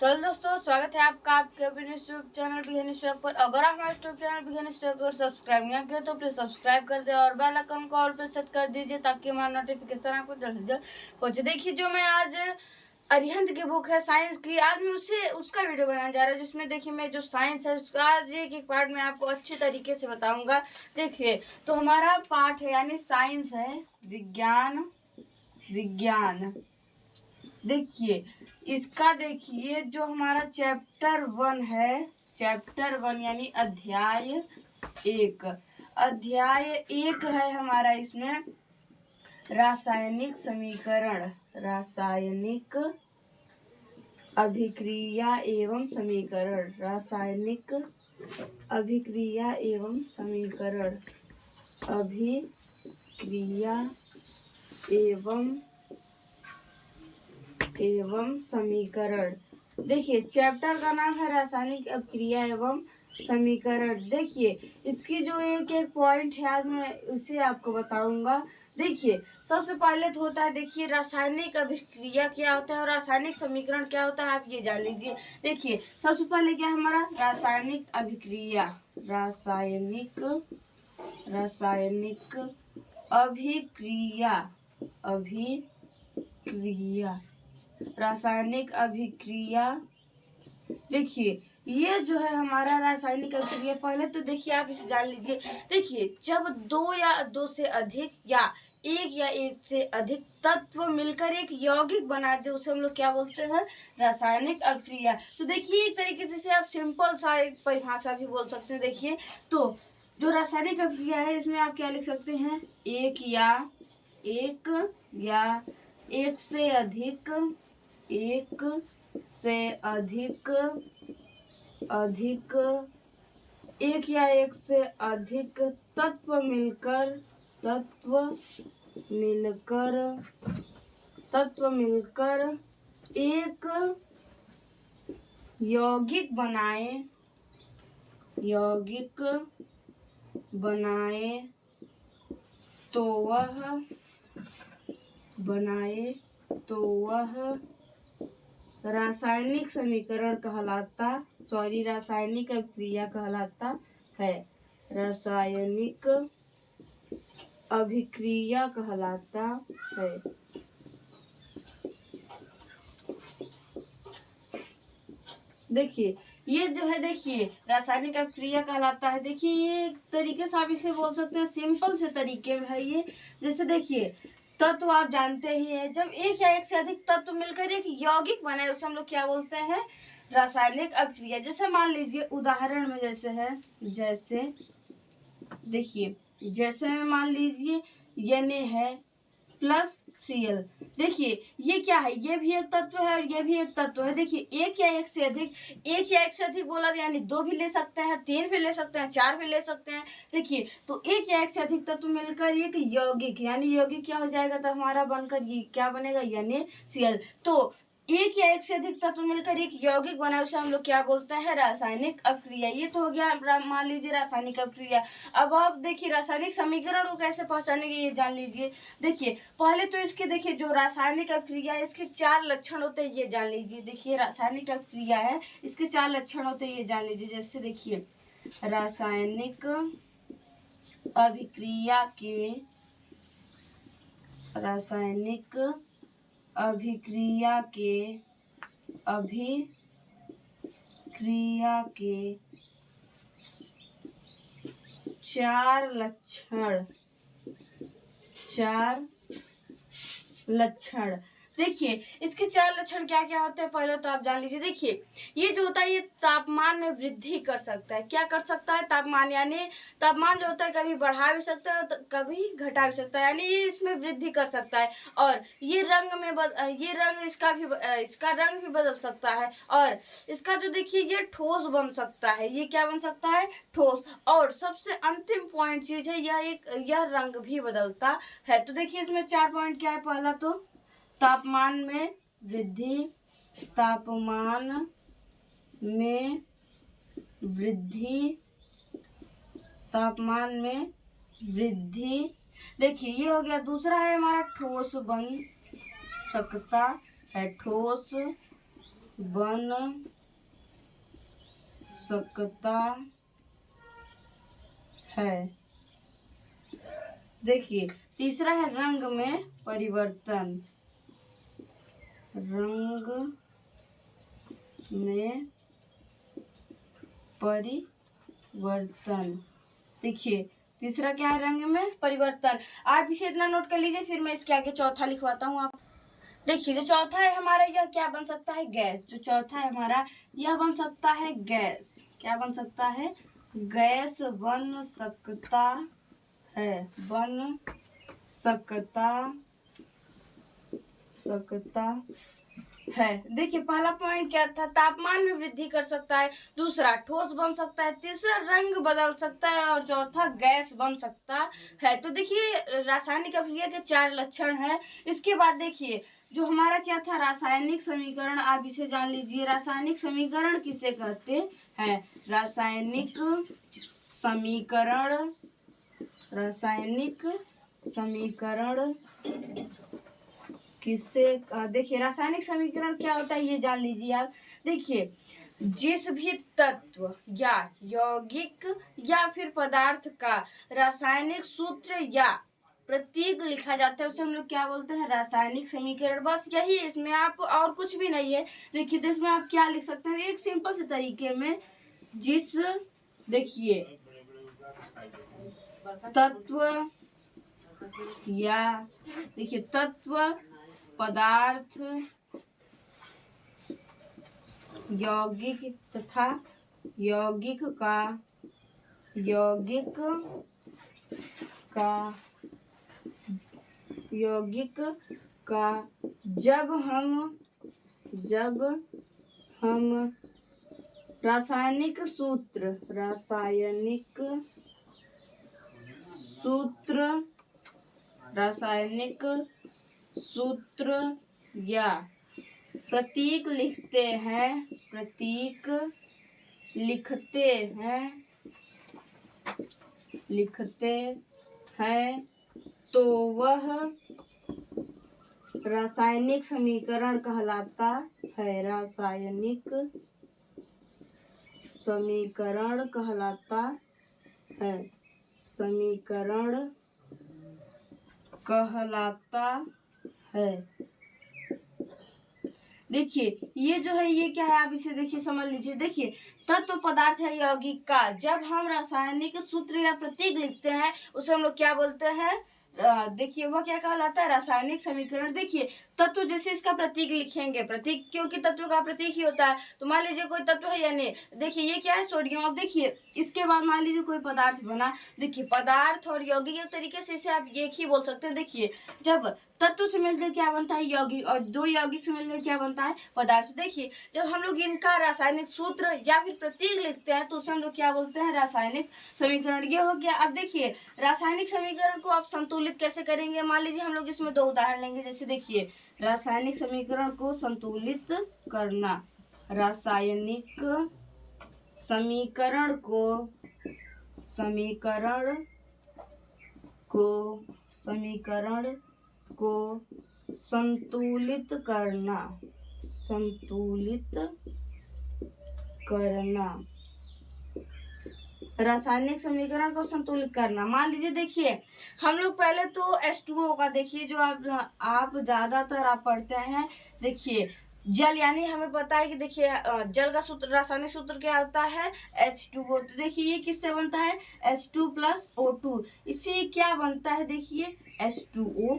चलो दोस्तों, स्वागत है आपका आपके अपने यूट्यूब चैनल बिगिन स्टॉक पर। अगर आप हमारे यूट्यूब चैनल बिगिन स्टॉक को सब्सक्राइब नहीं किया तो प्लीज सब्सक्राइब कर दे और बेल आइकन को ऑल पे सेट कर दीजिए ताकि हमारा नोटिफिकेशन आपको जल्द से जल्द पहुंचे। देखिए, जो मैं आज अरिहंत की बुक है साइंस की, आज मैं उसका वीडियो बनाने जा रहा हूँ, जिसमें देखिए मैं जो साइंस है उसका आज एक पार्ट में आपको अच्छे तरीके से बताऊंगा। देखिए, तो हमारा पार्ट है यानी साइंस है विज्ञान। देखिए इसका, देखिए जो हमारा चैप्टर 1 है, चैप्टर 1 यानी अध्याय एक है हमारा। इसमें रासायनिक समीकरण, रासायनिक अभिक्रिया एवं समीकरण, रासायनिक अभिक्रिया एवं समीकरण, अभिक्रिया एवं समीकरण। देखिए चैप्टर का नाम है रासायनिक अभिक्रिया एवं समीकरण। देखिए इसकी जो एक एक पॉइंट है आज मैं उसे आपको बताऊंगा। देखिए सबसे पहले तो होता है, देखिए रासायनिक अभिक्रिया क्या होता है और रासायनिक समीकरण क्या होता है, आप ये जान लीजिए। देखिए सबसे पहले क्या है हमारा रासायनिक अभिक्रिया, रासायनिक रासायनिक अभिक्रिया। देखिए ये जो है हमारा रासायनिक अभिक्रिया, पहले तो देखिए आप इसे जान लीजिए। देखिए जब दो या दो से अधिक या एक से अधिक तत्व मिलकर एक यौगिक बना दे उसे हम लोग क्या बोलते हैं, रासायनिक अभिक्रिया। तो देखिए एक तरीके से आप सिंपल सा एक परिभाषा भी बोल सकते हैं। देखिए तो जो रासायनिक अभिक्रिया है इसमें आप क्या लिख सकते हैं, एक या एक से अधिक एक या एक से अधिक तत्व मिलकर एक यौगिक बनाए तो वह रासायनिक समीकरण कहलाता, रासायनिक अभिक्रिया कहलाता है, रासायनिक अभिक्रिया कहलाता है। देखिए ये जो है, देखिए रासायनिक अभिक्रिया कहलाता है। देखिए ये एक तरीके से आप इसे बोल सकते हैं, सिंपल से तरीके में है ये। जैसे देखिए तत्व आप जानते ही है, जब एक या एक से अधिक तत्व मिलकर एक यौगिक बने उसे हम लोग क्या बोलते हैं, रासायनिक अभिक्रिया। जैसे मान लीजिए उदाहरण में देखिए जैसे में मान लीजिए Na है प्लस Cl। देखिए ये क्या है, ये भी एक तत्व है और ये भी एक तत्व है। देखिए एक या एक से अधिक बोला यानी 2 भी ले सकते हैं, 3 भी ले सकते हैं, 4 भी ले सकते हैं। देखिए तो एक या एक से अधिक तत्व मिलकर एक यौगिक, यानी यौगिक क्या हो जाएगा, तो हमारा बनकर ये क्या बनेगा, NaCl। तो एक या एक से अधिक तत्व मिलकर एक यौगिक बना उसे हम लोग क्या बोलते हैं, रासायनिक अभिक्रिया। ये तो हो गया मान लीजिए रासायनिक अभिक्रिया। अब आप देखिए रासायनिक समीकरण को कैसे पहचानेंगे ये जान लीजिए। देखिए पहले तो इसके, देखिए जो रासायनिक अभिक्रिया है इसके 4 लक्षण होते हैं, ये जान लीजिए। देखिए रासायनिक अभिक्रिया है, इसके 4 लक्षण होते हैं, ये जान लीजिए। जैसे देखिए रासायनिक अभिक्रिया के 4 लक्षण। देखिए इसके 4 लक्षण क्या क्या होते हैं, पहले तो आप जान लीजिए। देखिए ये जो होता है ये तापमान में वृद्धि कर सकता है। क्या कर सकता है, तापमान, यानी तापमान जो होता है कभी बढ़ा भी सकता है कभी घटा भी सकता है, यानी ये इसमें वृद्धि कर सकता है। और ये रंग इसका रंग भी बदल सकता है। और इसका जो देखिए ये ठोस बन सकता है, ये क्या बन सकता है, ठोस। और सबसे अंतिम पॉइंट चीज है यह रंग भी बदलता है। तो देखिए इसमें 4 पॉइंट क्या है, पहला तो तापमान में वृद्धि, देखिए ये हो गया। दूसरा है हमारा ठोस बन सकता है, ठोस बन सकता है। देखिए तीसरा है रंग में परिवर्तन, रंग में परिवर्तन। देखिए तीसरा क्या है, रंग में परिवर्तन। आप इसे इतना नोट कर लीजिए, फिर मैं इसके आगे चौथा लिखवाता हूँ आप। देखिए जो चौथा है हमारा, यह क्या बन सकता है, गैस। जो चौथा है हमारा, यह बन सकता है गैस। क्या बन सकता है, गैस बन सकता है, बन सकता है। देखिए पहला पॉइंट क्या था, तापमान में वृद्धि कर सकता है। दूसरा ठोस बन सकता है। तीसरा रंग बदल सकता है। और चौथा गैस बन सकता है। तो देखिए रासायनिक अभिक्रिया के 4 लक्षण है। इसके बाद देखिए जो हमारा क्या था, रासायनिक समीकरण। आप इसे जान लीजिए, रासायनिक समीकरण किसे कहते हैं। रासायनिक समीकरण, रासायनिक समीकरण किससे, देखिए रासायनिक समीकरण क्या होता है ये जान लीजिए आप। देखिए जिस भी तत्व या यौगिक या फिर पदार्थ का रासायनिक सूत्र या प्रतीक लिखा जाता है उसे हम लोग क्या बोलते हैं, रासायनिक समीकरण। बस यही है, इसमें आप और कुछ भी नहीं है। देखिए तो इसमें आप क्या लिख सकते हैं, एक सिंपल से तरीके में, जिस, देखिए तत्व या, देखिए तत्व, पदार्थ, यौगिक तथा यौगिक का जब हम रासायनिक सूत्र या प्रतीक लिखते हैं तो वह रासायनिक समीकरण कहलाता है। रासायनिक समीकरण कहलाता है, समीकरण कहलाता है। देखिए ये जो है ये क्या है, आप इसे देखिए समझ लीजिए। देखिए तत्व, पदार्थ है यौगिक का जब हम रासायनिक सूत्र या प्रतीक लिखते हैं उसे हम लोग क्या बोलते हैं, देखिए वह क्या कहलाता है, रासायनिक समीकरण। देखिए तत्व जैसे इसका प्रतीक लिखेंगे, प्रतीक क्योंकि तत्व का प्रतीक ही होता है। तो मान लीजिए कोई तत्व है या नहीं, देखिए ये क्या है, सोडियम। अब देखिए इसके बाद मान लीजिए कोई पदार्थ बना, देखिए पदार्थ और यौगिक एक तरीके से इसे आप एक ही बोल सकते हैं। देखिए जब तत्व से मिलकर क्या बनता है, यौगिक, और दो यौगिक से मिलकर क्या बनता है, पदार्थ। देखिए जब हम लोग इनका रासायनिक सूत्र या फिर प्रतीक लिखते हैं तो उसे हम लोग क्या बोलते हैं, रासायनिक समीकरण। ये हो गया। अब देखिए रासायनिक समीकरण को आप संतुलित कैसे करेंगे, मान लीजिए हम लोग इसमें 2 उदाहरण लेंगे। जैसे देखिए रासायनिक समीकरण को संतुलित करना, रासायनिक समीकरण को संतुलित करना, रासायनिक समीकरण को संतुलित करना। मान लीजिए देखिए हम लोग पहले तो H2O का, देखिए जो आप ज्यादातर आप पढ़ते हैं, देखिए जल, यानी हमें पता है कि देखिए जल का सूत्र, रासायनिक सूत्र क्या होता है, H2O। तो देखिए ये किससे बनता है, H2 + O2। इससे क्या बनता है, देखिए H2O।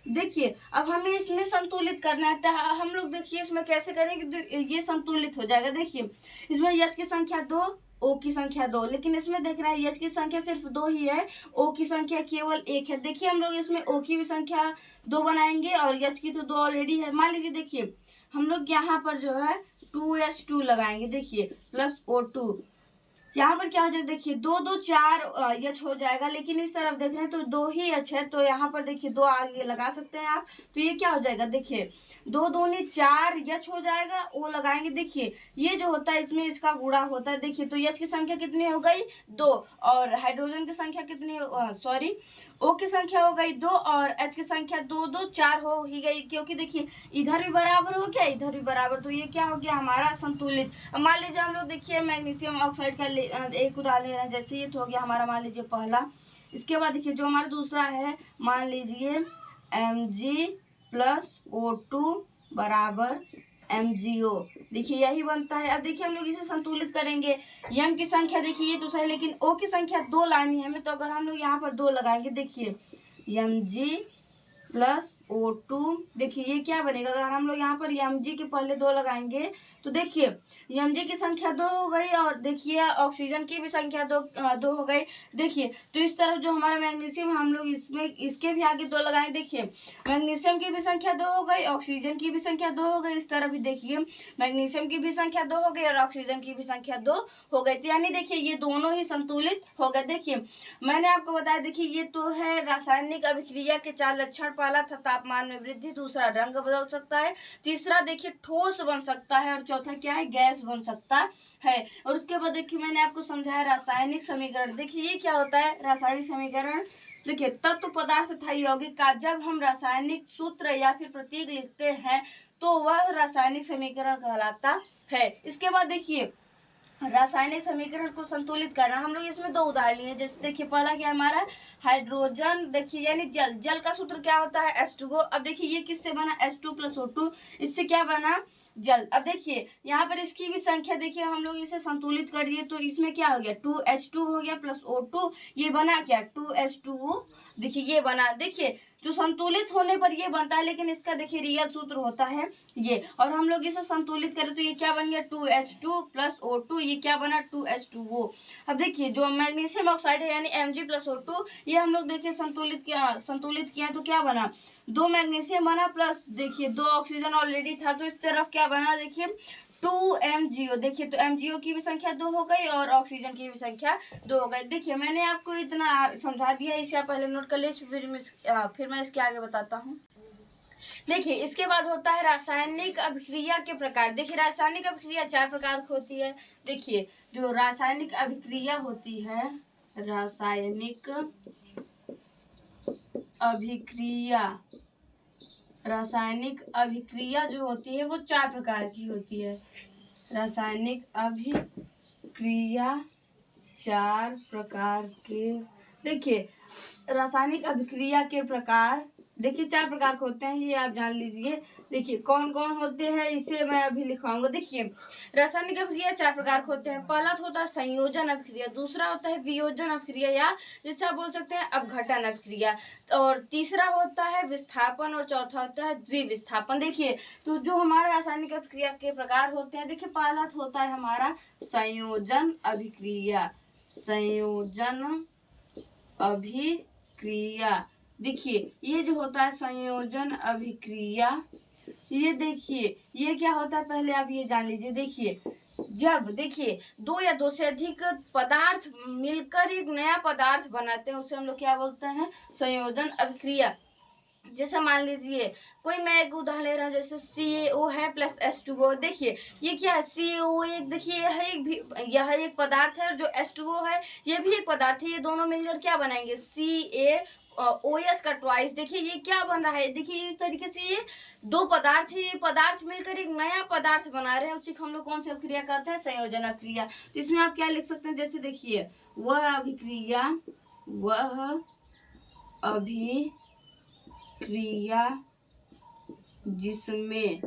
देखिए अब हमें इसमें संतुलित करना है, तो हम लोग देखिए इसमें कैसे करेंगे, ये संतुलित हो जाएगा। देखिए इसमें H की संख्या 2, O की संख्या 2, लेकिन इसमें देख रहे हैं H की संख्या सिर्फ 2 ही है, O की संख्या केवल 1 है। देखिए हम लोग इसमें O की भी संख्या 2 बनाएंगे और H की तो 2 ऑलरेडी है। मान लीजिए देखिए हम लोग यहाँ पर जो है 2H2 लगाएंगे, देखिए +O2। यहाँ पर क्या हो जाएगा, देखिए 2 2 4 H हो जाएगा, लेकिन इस तरफ देख रहे हैं तो 2 ही H है, तो यहाँ पर देखिए 2 आगे लगा सकते हैं आप। तो ये क्या हो जाएगा, देखिए 2 दूनी 4 H हो जाएगा, O लगाएंगे। देखिए ये जो होता है इसमें इसका गुणा होता है। देखिए तो H की संख्या कितनी हो गई, 2, और हाइड्रोजन की संख्या कितनी, सॉरी O की संख्या हो गई 2 और H की संख्या 2 2 4 हो ही गई, क्योंकि देखिए इधर भी बराबर हो गया इधर भी बराबर, तो ये क्या हो गया हमारा संतुलित। अब मान लीजिए हम लोग देखिए मैग्नीशियम ऑक्साइड का एक उदाहरण ले रहे हैं, जैसे ये तो हो गया हमारा मान लीजिए पहला। इसके बाद देखिए जो हमारा दूसरा है, मान लीजिए Mg+O2 बराबर MgO। देखिए यही बनता है। अब देखिए हम लोग इसे संतुलित करेंगे। M की संख्या देखिए ये तो सही, लेकिन O की संख्या 2 लानी है हमें, तो अगर हम लोग यहाँ पर 2 लगाएंगे, देखिए Mg+O2, देखिए ये क्या बनेगा, अगर हम लोग यहाँ पर Mg के पहले 2 लगाएंगे तो देखिए Mg की संख्या 2 हो गई और देखिए ऑक्सीजन की भी संख्या 2 हो गई। देखिए तो इस तरफ जो हमारा मैग्नीशियम हम लोग इसमें इसके भी आगे 2 लगाएंगे, देखिए मैग्नीशियम की भी संख्या 2 हो गई, ऑक्सीजन की भी संख्या 2 हो गई। इस तरफ भी देखिए मैग्नीशियम की भी संख्या 2 हो गई और ऑक्सीजन की भी संख्या 2 हो गई, तो यानी देखिए ये दोनों ही संतुलित हो गए। देखिए मैंने आपको बताया, देखिए ये तो है रासायनिक अभिक्रिया के 4 लक्षण। पहला था तापमान में वृद्धि, दूसरा रंग बदल सकता है, तीसरा देखिए ठोस बन सकता है और चौथा क्या है, गैस बन सकता है। और उसके बाद देखिए मैंने आपको समझाया रासायनिक समीकरण। देखिए ये क्या होता है रासायनिक समीकरण, देखिए तत्व पदार्थ तथा यौगिक का जब हम रासायनिक सूत्र या फिर प्रतीक लिखते हैं तो वह रासायनिक समीकरण कहलाता है। इसके बाद देखिए रासायनिक समीकरण को संतुलित करना, हम लोग इसमें 2 उदाहरण लिए। जैसे देखिए पहला क्या हमारा हाइड्रोजन, देखिए यानी जल, जल का सूत्र क्या होता है H2O। अब देखिए ये किससे बना H2+O2, इससे क्या बना जल। अब देखिए यहाँ पर इसकी भी संख्या देखिए हम लोग इसे संतुलित कर दिए तो इसमें क्या हो गया 2H2 हो गया प्लस O2, ये बना क्या 2H2O। देखिए ये बना, देखिए जो संतुलित होने पर ये बनता है, लेकिन इसका देखिए रियल सूत्र होता है ये, और हम लोग इसे संतुलित करें तो ये क्या बन गया 2H2+O2, ये क्या बना 2H2O। अब देखिए जो मैग्नीशियम ऑक्साइड है यानी Mg+O2, ये हम लोग देखिए संतुलित किया तो क्या बना 2 मैग्नीशियम बना प्लस देखिए 2 ऑक्सीजन ऑलरेडी था, तो इस तरफ क्या बना देखिए 2MgO। देखिए तो MgO की भी संख्या 2 हो गई और ऑक्सीजन की भी संख्या 2 हो गई। देखिए मैंने आपको इतना समझा दिया, इसे आप पहले नोट कर लीजिए, फिर मैं इसके आगे बताता हूँ। देखिए इसके बाद होता है रासायनिक अभिक्रिया के प्रकार। देखिए रासायनिक अभिक्रिया 4 प्रकार की होती है। देखिए जो रासायनिक अभिक्रिया होती है, रासायनिक अभिक्रिया जो होती है वो 4 प्रकार की होती है। रासायनिक अभिक्रिया 4 प्रकार के, देखिए रासायनिक अभिक्रिया के प्रकार देखिए 4 प्रकार के होते हैं, ये आप जान लीजिए। देखिए कौन कौन होते हैं इसे मैं अभी लिखवाऊंगा। देखिए रासायनिक अभिक्रिया 4 प्रकार के होते हैं। पहला होता है संयोजन अभिक्रिया, दूसरा होता है वियोजन अभिक्रिया या जिसे आप बोल सकते हैं अपघटन अभिक्रिया, और तीसरा होता है विस्थापन और चौथा होता है द्विविस्थापन। देखिए तो जो हमारा रासायनिक अभिक्रिया के प्रकार होते हैं, देखिए पहला होता है हमारा संयोजन अभिक्रिया। संयोजन अभिक्रिया, देखिए ये जो होता है संयोजन अभिक्रिया, ये देखिए ये क्या होता है पहले आप ये जान लीजिए। देखिए जब देखिए 2 या 2 से अधिक पदार्थ मिलकर एक नया पदार्थ बनाते हैं उसे हम लोग क्या बोलते हैं संयोजन अभिक्रिया। जैसे मान लीजिए कोई मैं एक उदाहरण ले रहा हूँ, जैसे CaO है प्लस H2O। देखिए ये क्या है CaO एक, देखिए यह एक पदार्थ है, और जो H2O है ये भी एक पदार्थ है, ये दोनों मिलकर क्या बनाएंगे CaOH का ट्वाइस। देखिए ये क्या बन रहा है, देखिए एक तरीके से ये 2 पदार्थ है, ये पदार्थ मिलकर एक नया पदार्थ बना रहे हैं, उसी को हम लोग कौन सी अभिक्रिया कहते हैं संयोजन अभिक्रिया। तो इसमें आप क्या लिख सकते हैं, जैसे देखिए वह अभिक्रिया जिसमें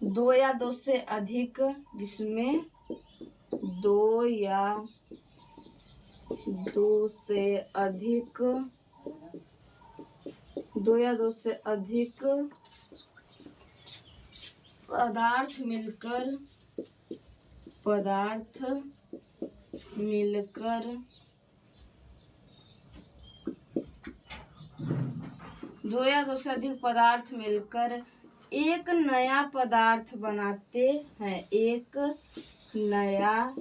2 या 2 से अधिक, जिसमें 2 या 2 से अधिक पदार्थ मिलकर 2 या 2 से अधिक पदार्थ मिलकर एक नया पदार्थ बनाते हैं, एक नया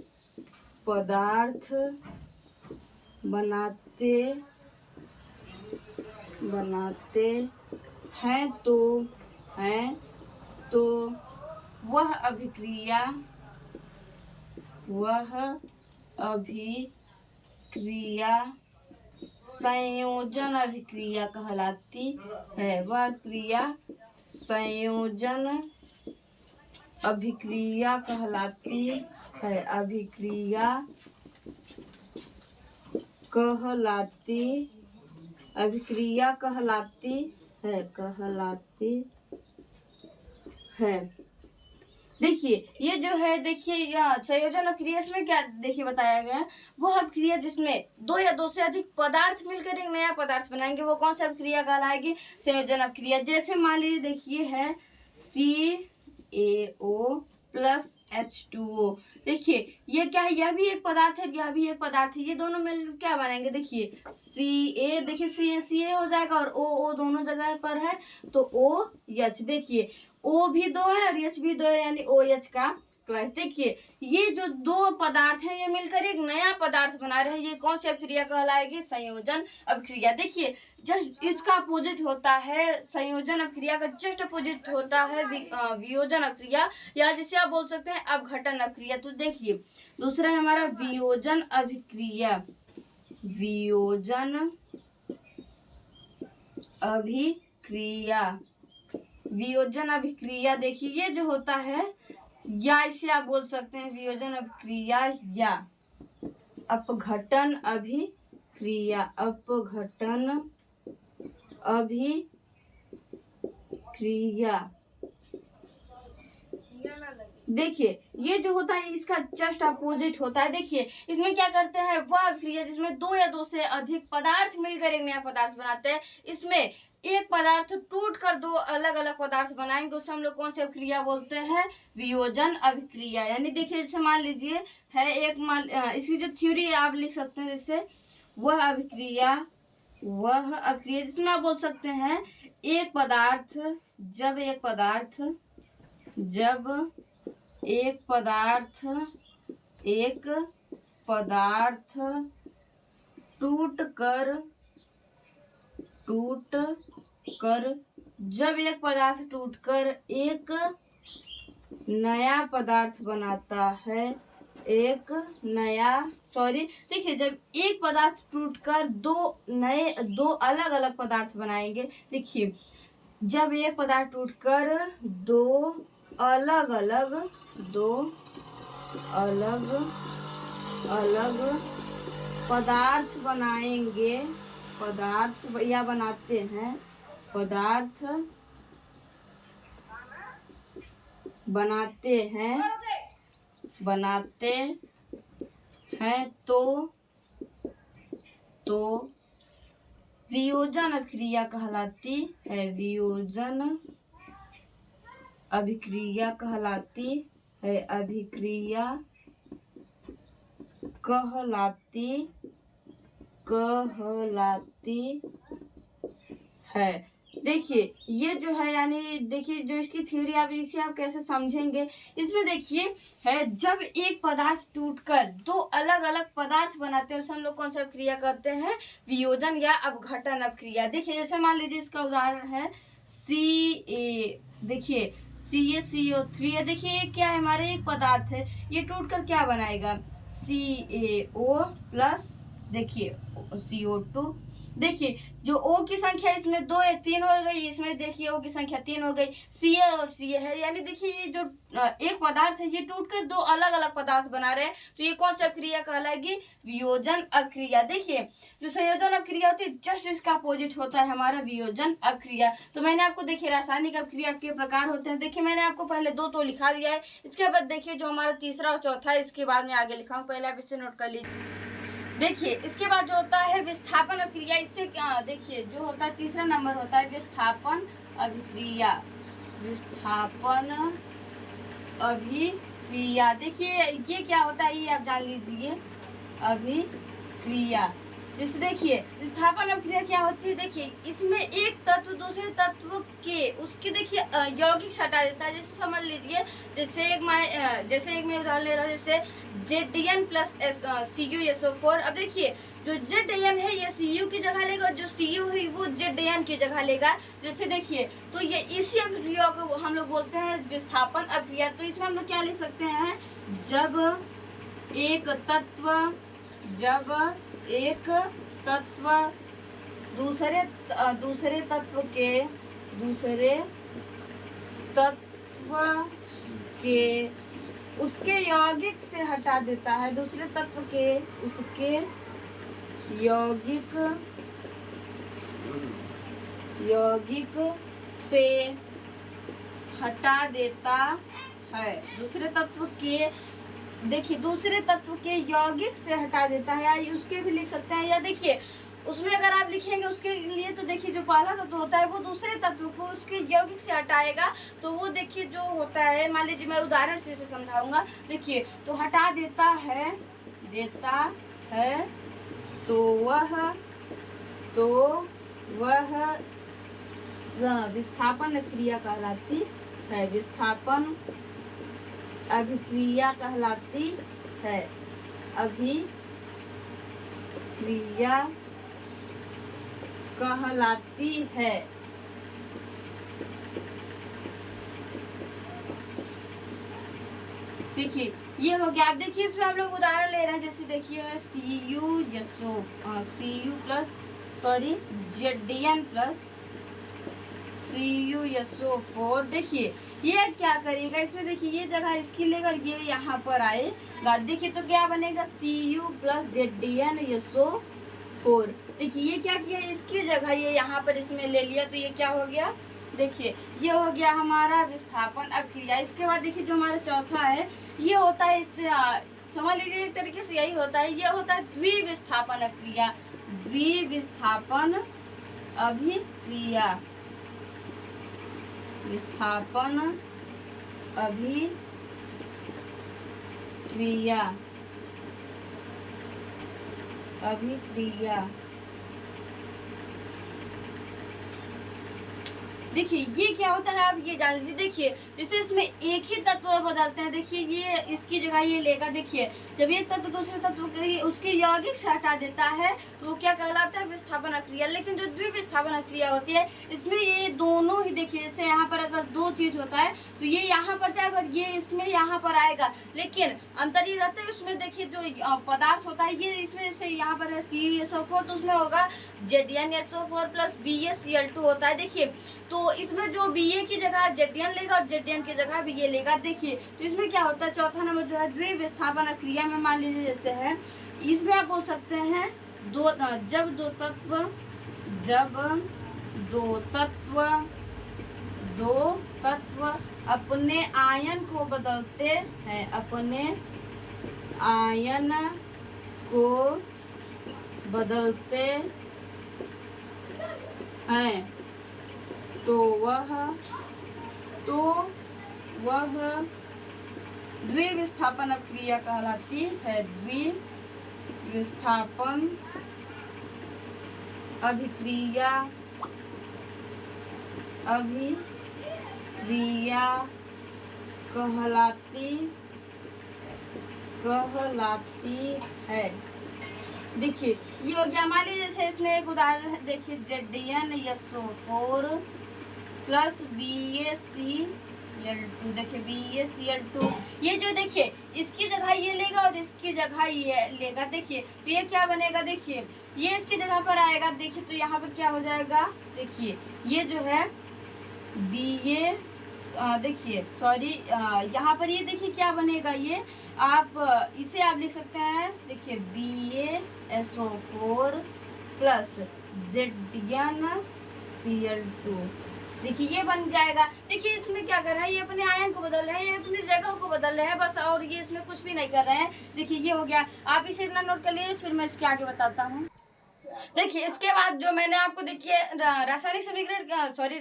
पदार्थ बनाते हैं तो वह अभिक्रिया क्रिया संयोजन अभिक्रिया कहलाती है। वह क्रिया संयोजन अभिक्रिया कहलाती है। अभिक्रिया कहलाती अभिक्रिया कहलाती है। देखिए ये जो है, देखिए यहाँ संयोजन अभिक्रिया में क्या देखिए बताया गया है, वो अभिक्रिया जिसमें दो या दो से अधिक पदार्थ मिलकर एक नया पदार्थ बनाएंगे, वो कौन सी अभिक्रिया कहलाएगी? संयोजन अभिक्रिया। जैसे मान लीजिए देखिए है CaO प्लस H2O। देखिए ये क्या है, यह भी एक पदार्थ है, यह भी एक पदार्थ है, ये दोनों मिल क्या बनाएंगे? देखिए Ca, देखिए Ca हो जाएगा और O दोनों जगह पर है तो OH। देखिए O भी दो है और H भी दो है, यानी OH का ट्वाइस। देखिए ये जो दो पदार्थ हैं ये मिलकर एक नया पदार्थ बना रहे हैं, ये कौन सी अभिक्रिया कहलाएगी? संयोजन अभिक्रिया। देखिए जस्ट इसका अपोजिट होता है, संयोजन अभिक्रिया का जस्ट अपोजिट होता है वियोजन अभिक्रिया, या जिसे आप बोल सकते हैं अपघटन अभिक्रिया। तो देखिए दूसरा है हमारा वियोजन अभिक्रिया। वियोजन अभिक्रिया, वियोजन अभिक्रिया देखिए ये जो होता है, या इसे आप बोल सकते हैं वियोजन अभिक्रिया या अपघटन अभिक्रिया। अपघटन अभिक्रिया। देखिए ये जो होता है इसका जस्ट अपोजिट होता है। देखिए इसमें क्या करते हैं, वह अभिक्रिया जिसमें दो या दो से अधिक पदार्थ मिलकर एक नया पदार्थ बनाते हैं, इसमें एक पदार्थ टूटकर दो अलग अलग पदार्थ बनाएंगे, उसे हम लोग कौन सी अभिक्रिया बोलते हैं? वियोजन अभिक्रिया। यानी देखिए जैसे मान लीजिए है एक इसकी जो थ्योरी आप लिख सकते हैं, जैसे वह अभिक्रिया जिसमें आप बोल सकते हैं एक पदार्थ जब एक पदार्थ टूट कर जब एक पदार्थ टूटकर एक नया पदार्थ बनाता है, देखिए जब एक पदार्थ टूटकर दो अलग अलग पदार्थ बनाएंगे। देखिए जब एक पदार्थ टूटकर दो अलग अलग पदार्थ बनाएंगे, बनाते हैं तो वियोजन अभिक्रिया कहलाती है। वियोजन अभिक्रिया कहलाती है। अभिक्रिया कहलाती है। देखिए ये जो है, यानी देखिए जो इसकी थ्योरी आप इसे आप कैसे समझेंगे, इसमें देखिए है जब एक पदार्थ टूटकर दो अलग अलग पदार्थ बनाते हैं उसे हम लोग कौन सा अभिक्रिया कहते हैं? वियोजन या अपघटन अभिक्रिया। देखिए जैसे मान लीजिए इसका उदाहरण है देखिए CaCO3 है। देखिए ये क्या है, हमारे एक पदार्थ है, ये टूटकर क्या बनाएगा? CaO प्लस देखिए CO2। देखिए जो O की संख्या इसमें 2 1 3 हो गई, इसमें देखिए O की संख्या 3 हो गई। Ca और Ca है, यानी देखिए ये जो एक पदार्थ है ये टूटकर दो अलग अलग पदार्थ बना रहे हैं, तो ये कौन सी अभिक्रिया कहलाएगी? वियोजन अभिक्रिया। देखिए जो संयोजन अभिक्रिया होती है जस्ट इसका अपोजिट होता है हमारा वियोजन अभिक्रिया। तो मैंने आपको देखिए रासायनिक अभिक्रिया के प्रकार होते हैं, देखिए मैंने आपको पहले 2 तो लिखा दिया है, इसके बाद देखिए जो हमारा तीसरा और चौथा है इसके बाद में आगे लिखा हूँ, पहले आप इसे नोट कर लीजिए। देखिए इसके बाद जो होता है विस्थापन अभिक्रिया, इससे क्या देखिए जो होता है तीसरा नंबर होता है विस्थापन अभिक्रिया। विस्थापन अभिक्रिया देखिए ये क्या होता है ये आप जान लीजिए। अभिक्रिया जैसे देखिए विस्थापन अभिक्रिया क्या होती है, देखिए इसमें एक तत्व दूसरे तत्व के उसके देखिए यौगिक हटा देता है। जैसे समझ लीजिए जैसे एक मैं उदाहरण ले रहा हूँ, जैसे Zn प्लस CuSO4। अब देखिए जो Zn है ये Cu की जगह लेगा और जो Cu है वो Zn की जगह लेगा। जैसे देखिए तो ये इसी अभिक्रिया को हम लोग बोलते हैं विस्थापन अभिक्रिया। तो इसमें हम लोग क्या लिख सकते हैं, जब एक तत्व एक तत्व दूसरे तत्व के उसके यौगिक से हटा देता है, दूसरे तत्व के उसके यौगिक से हटा देता है, दूसरे तत्व के, देखिए दूसरे तत्व के यौगिक से हटा देता है, या उसके भी लिख सकते हैं, या देखिए उसमें अगर आप लिखेंगे उसके लिए तो देखिए जो पहला तत्व होता है वो दूसरे तत्व को उसके यौगिक से हटाएगा, तो वो देखिए जो होता है, मान लीजिए मैं उदाहरण से इसे समझाऊंगा। देखिए तो हटा देता है तो वह विस्थापन क्रिया कहलाती है, विस्थापन अभिक्रिया कहलाती है, अभिक्रिया कहलाती है। देखिए ये हो गया। अब देखिए इसमें हम लोग उदाहरण ले रहे हैं, जैसे देखिए Zn प्लस CuSO4। देखिए ये क्या करेगा, इसमें देखिए ये जगह इसकी लेकर ये यहाँ पर आएगा, देखिए तो क्या बनेगा Cu प्लस ZnSO4। देखिए ये क्या किया, इसकी जगह ये यहाँ पर इसमें ले लिया, तो ये क्या हो गया, देखिए ये हो गया हमारा विस्थापन अभिक्रिया। इसके बाद देखिए जो हमारा चौथा है ये होता है, समझ लीजिए एक तरीके से यही होता है, ये होता है द्विविस्थापन अभिक्रिया, द्विविस्थापन अभिक्रिया, विस्थापन अभिक्रिया। देखिए ये क्या होता है आप ये जान लीजिए। देखिए जैसे इसमें एक ही तत्व बदलते हैं, देखिए ये इसकी जगह ये लेगा, देखिए जब एक तत्व दूसरे तत्व के उसके यौगिक से हटा देता है तो वो क्या कहलाता है, विस्थापन अक्रिया। लेकिन जो द्विविस्थापन अक्रिया होती है इसमें ये दोनों ही, देखिए जैसे यहाँ पर अगर दो चीज होता है तो ये यहाँ पर जाएगा, ये इसमें यहाँ पर आएगा, लेकिन अंतर ये रहता है उसमें देखिए जो पदार्थ होता है ये इसमें से यहाँ पर है CuSO4 तो उसमें होगा ZnSO4 प्लस BaCl2 होता है। देखिए तो इसमें जो Ba की जगह Zn लेगा और Zn की जगह Ba लेगा। देखिए तो इसमें क्या होता है, चौथा नंबर जो है द्विविस्थापन अक्रिया में मान लीजिए जैसे है, इसमें आप बोल सकते हैं जब दो तत्व अपने आयन को बदलते हैं, अपने आयन को बदलते हैं तो वह द्विविस्थापन अभिक्रिया कहलाती है, द्विविस्थापन अभिक्रिया कहलाती है। देखिए ये हो गया, मान लीजिए जैसे इसमें एक उदाहरण है, देखिए ZnSO4 प्लस BaCl2। देखिए BaCl2 ये जो देखिए इसकी जगह ये लेगा और इसकी जगह ये लेगा, देखिए तो ये क्या बनेगा, देखिए ये इसकी जगह पर आएगा, देखिए तो यहाँ पर क्या हो जाएगा, देखिए ये जो है देखिए सॉरी यहाँ पर ये देखिए क्या बनेगा, ये आप इसे आप लिख सकते हैं, देखिए BaSO4 प्लस ZnCl2। देखिए ये बन जाएगा। देखिए इसमें क्या कर रहा है, ये अपने आयन को बदल रहे हैं, ये अपनी जगह को बदल रहे हैं बस, और ये इसमें कुछ भी नहीं कर रहे हैं। देखिए ये हो गया, आप इसे इतना नोट कर लिए, फिर मैं इसके आगे बताता हूँ। देखिए इसके बाद जो मैंने आपको देखिए रासायनिक समीकरण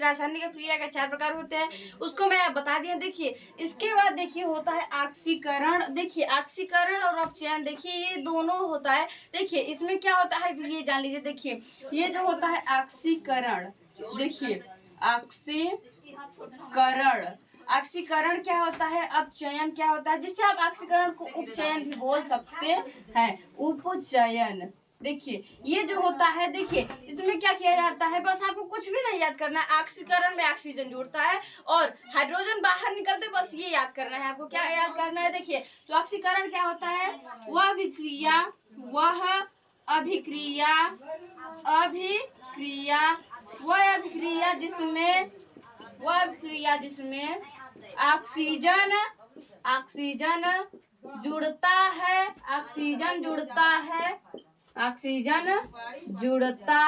रासायनिक क्रिया के 4 प्रकार होते हैं उसको मैं बता दिया। देखिए इसके बाद देखिए होता है ऑक्सीकरण। देखिए ऑक्सीकरण और अपचयन, देखिए ये दोनों होता है। देखिए इसमें क्या होता है ये जान लीजिए। देखिए ये जो होता है ऑक्सीकरण, देखिए ऑक्सीकरण क्या होता है, अपचयन क्या होता है, जिससे आप ऑक्सीकरण को उपचयन भी बोल सकते हैं, उपचयन। देखिए ये जो होता है, देखिए इसमें क्या किया जाता है, बस आपको कुछ भी नहीं याद करना है, ऑक्सीकरण में ऑक्सीजन जुड़ता है और हाइड्रोजन बाहर निकलते, बस ये याद करना है आपको। क्या याद करना है, देखिए तो ऑक्सीकरण क्या होता है, वह विक्रिया अभिक्रिया, अभिक्रिया वह अभिक्रिया जिसमें ऑक्सीजन जुड़ता है, ऑक्सीजन जुड़ता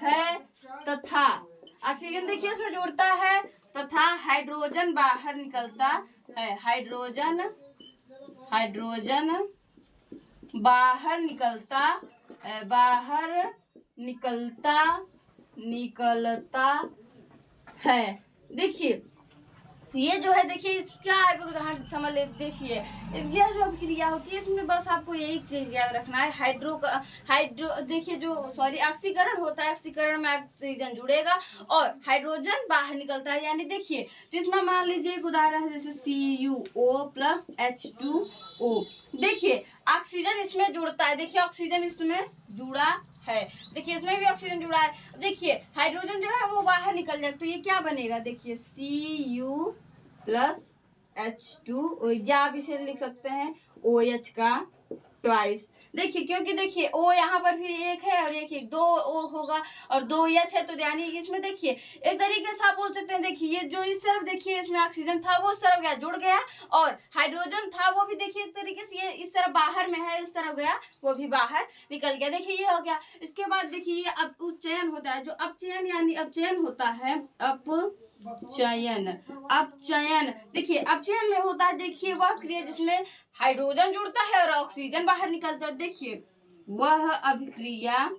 है तथा ऑक्सीजन देखिए उसमें जुड़ता है तथा हाइड्रोजन बाहर निकलता है, हाइड्रोजन बाहर निकलता है। देखिए ये जो है, देखिए क्या है उदाहरण समझ ले। देखिए ये जो अभिक्रिया होती है इसमें बस आपको यही चीज याद रखना है, हाइड्रो देखिए जो ऑक्सीकरण होता है, ऑक्सीकरण में ऑक्सीजन जुड़ेगा और हाइड्रोजन बाहर निकलता है। यानी देखिए तो इसमें मान लीजिए एक उदाहरण है जैसे CuO प्लस H2O। देखिए ऑक्सीजन इसमें जुड़ता है, देखिए ऑक्सीजन इसमें जुड़ा है, देखिए इसमें भी ऑक्सीजन जुड़ा है। देखिए हाइड्रोजन जो है वो बाहर निकल जाएगा तो ये क्या बनेगा, देखिए Cu प्लस H2, या आप इसे लिख सकते हैं OH का ट्वाइस। देखिए क्योंकि देखिए O यहाँ पर भी एक है और एक दो O होगा और दो H है, तो यानी इसमें देखिए एक तरीके से आप बोल सकते हैं, देखिए ये जो इस तरफ देखिए इसमें ऑक्सीजन था वो उस तरफ गया जुड़ गया, और हाइड्रोजन था वो भी देखिए एक तरीके से ये इस तरफ बाहर में है, इस तरफ गया वो भी बाहर निकल गया। देखिए ये हो गया। इसके बाद देखिए ये अपचयन होता है, जो अपचयन यानी अपचयन होता है, अपचयन देखिए अपचयन में होता है, देखिए वह क्रिया जिसमें हाइड्रोजन जुड़ता है और ऑक्सीजन बाहर निकलता है। देखिए वह अभिक्रिया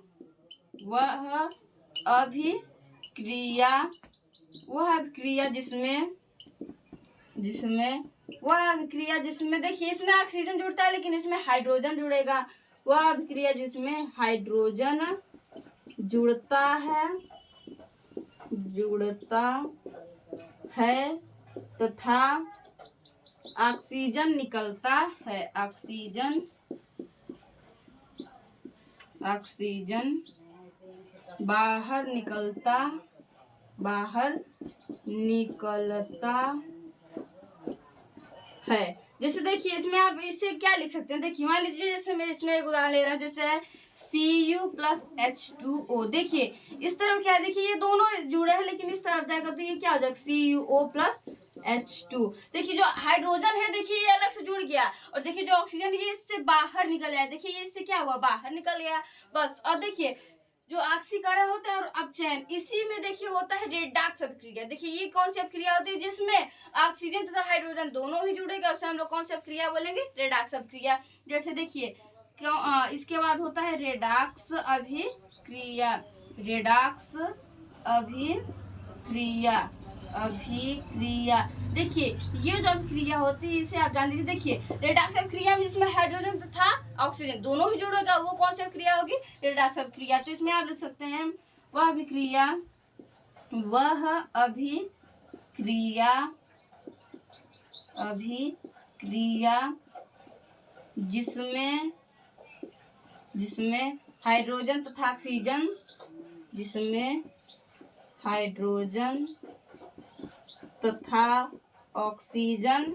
जिसमें देखिए इसमें ऑक्सीजन जुड़ता है लेकिन इसमें हाइड्रोजन जुड़ेगा, वह अभिक्रिया जिसमें हाइड्रोजन जुड़ता है तथा ऑक्सीजन निकलता है, ऑक्सीजन बाहर निकलता है। जैसे देखिए इसमें आप इससे क्या लिख सकते हैं, देखिए मान लीजिए जैसे मैं इसमें एक उदाहरण ले रहा हूँ, जैसे है Cu प्लस H2O। देखिए इस तरफ क्या है, देखिए ये दोनों जुड़े हैं लेकिन इस तरफ जाएगा तो ये क्या हो जाएगा CuO प्लस H2। देखिए जो हाइड्रोजन है देखिए ये अलग से जुड़ गया, और देखिए जो ऑक्सीजन ये इससे बाहर निकल गया, देखिए ये इससे क्या हुआ बाहर निकल गया बस। और देखिए जो ऑक्सीकरण होता है और अपचयन, इसी में देखिए होता है रेडॉक्स अभिक्रिया। देखिए ये कौन सी अभिक्रिया होती है जिसमें ऑक्सीजन तथा हाइड्रोजन दोनों ही जुड़ेगा, उसे हम लोग कौन सी अभिक्रिया बोलेंगे, रेडॉक्स अभिक्रिया। जैसे देखिए क्यों इसके बाद होता है रेडॉक्स अभिक्रिया, देखिए ये जो अभिक्रिया होती है इसे आप जान लीजिए। देखिए रेडॉक्स अभिक्रिया में जिसमें हाइड्रोजन तथा ऑक्सीजन दोनों ही जुड़ेगा वो कौन सी अभिक्रिया होगी, रेडॉक्स अभिक्रिया। तो इसमें आप लिख सकते हैं वह अभिक्रिया जिसमें हाइड्रोजन तथा ऑक्सीजन,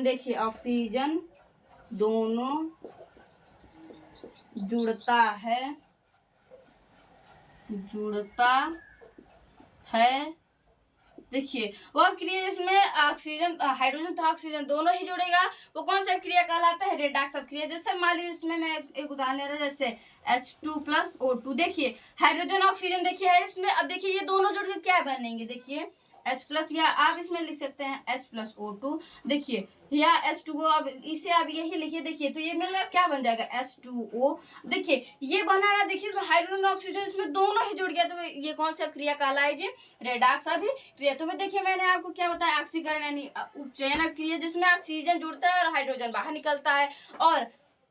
देखिए ऑक्सीजन दोनों जुड़ता है। देखिए वो अभिक्रिया जिसमें ऑक्सीजन हाइड्रोजन तथा ऑक्सीजन दोनों ही जुड़ेगा वो कौन सा अभिक्रिया कहलाता है, रेडॉक्स अभिक्रिया। जैसे मान लीजिए इसमें मैं एक उदाहरण ले रहा हूँ, जैसे H2 प्लस O2। देखिए हाइड्रोजन ऑक्सीजन देखिए है इसमें, अब देखिए ये दोनों जुड़ के क्या बनेंगे, देखिए H प्लस, या आप इसमें लिख सकते हैं H प्लस O2। देखिए या H2O, अब इसे आप यही लिखिए, देखिए तो ये मिलकर क्या बन जाएगा H2O। देखिए ये बना, देखिए तो हाइड्रोजन ऑक्सीजन इसमें दोनों ही जुड़ गया तो ये कौन सी अभिक्रिया कहलाएगी, रेडॉक्स अभिक्रिया। तो मैं देखिए मैंने आपको क्या बताया, ऑक्सीकरण यानी उपचयन अभिक्रिया जिसमें ऑक्सीजन जुड़ता है और हाइड्रोजन बाहर निकलता है, और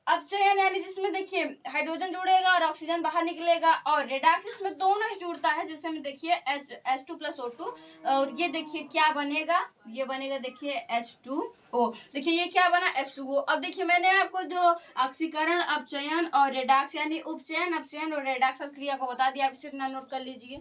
अपचयन यानी जिसमें देखिए हाइड्रोजन जुड़ेगा और ऑक्सीजन बाहर निकलेगा, और रेडॉक्स इसमें दोनों ही जुड़ता है जिससे में देखिए H2 प्लस O2, और ये देखिए क्या बनेगा, ये बनेगा देखिए H2O। देखिए ये क्या बना H2O। अब देखिए मैंने आपको जो ऑक्सीकरण, अपचयन और रेडॉक्स यानी उपचयन, अपचयन और रेडॉक्स अभिक्रिया को बता दिया, आप इसे इतना नोट कर लीजिए।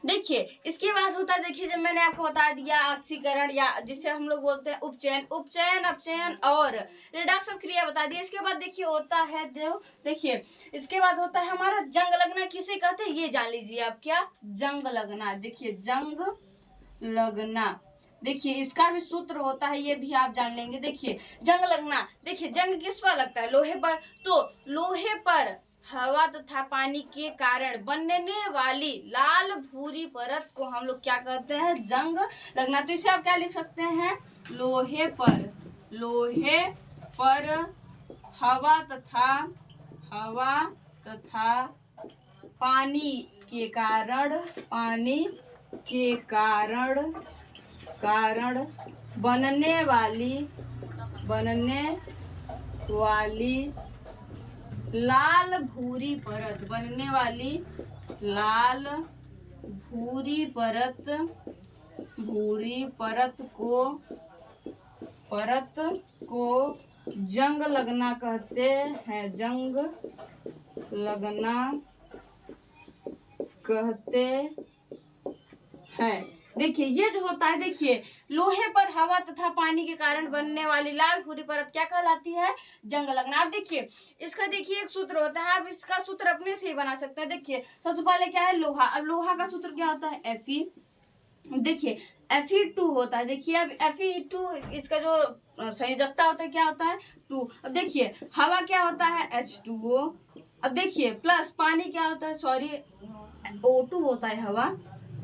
देखिए इसके बाद होता है, देखिए जब मैंने आपको बता दिया ऑक्सीकरण या जिसे हम लोग बोलते हैं उपचयन, उपचयन अपचयन और रिडक्स क्रिया बता दी। इसके बाद देखिए होता है देखिए इसके बाद होता है हमारा जंग लगना। किसे कहते हैं ये जान लीजिए आप, क्या जंग लगना। देखिए जंग लगना, देखिए इसका भी सूत्र होता है, ये भी आप जान लेंगे। देखिए जंग लगना, देखिए जंग किस पर लगता है, लोहे पर। तो लोहे पर हवा तथा पानी के कारण बनने वाली लाल भूरी परत को हम लोग क्या कहते हैं, जंग लगना। तो इसे आप क्या लिख सकते हैं, लोहे पर, लोहे पर हवा तथा पानी के कारण, पानी के कारण बनने वाली लाल भूरी परत, बनने वाली लाल भूरी परत को जंग लगना कहते हैं, जंग लगना कहते हैं। देखिए ये जो होता है, देखिए लोहे पर हवा तथा पानी के कारण बनने वाली लाल भूरी परत क्या कहलाती है, जंग लगना। अब देखिए इसका देखिए एक सूत्र होता है, आप इसका सूत्र अपने से ही बना सकते हैं। देखिए सबसे पहले क्या है, लोहा। अब लोहा का सूत्र क्या होता है, Fe। देखिए Fe2 होता है। देखिए अब Fe2 इसका जो संयोजकता होता है क्या होता है, 2। अब देखिए हवा क्या होता है, H2O। अब देखिए प्लस पानी क्या होता है, सॉरी O2 होता है, हवा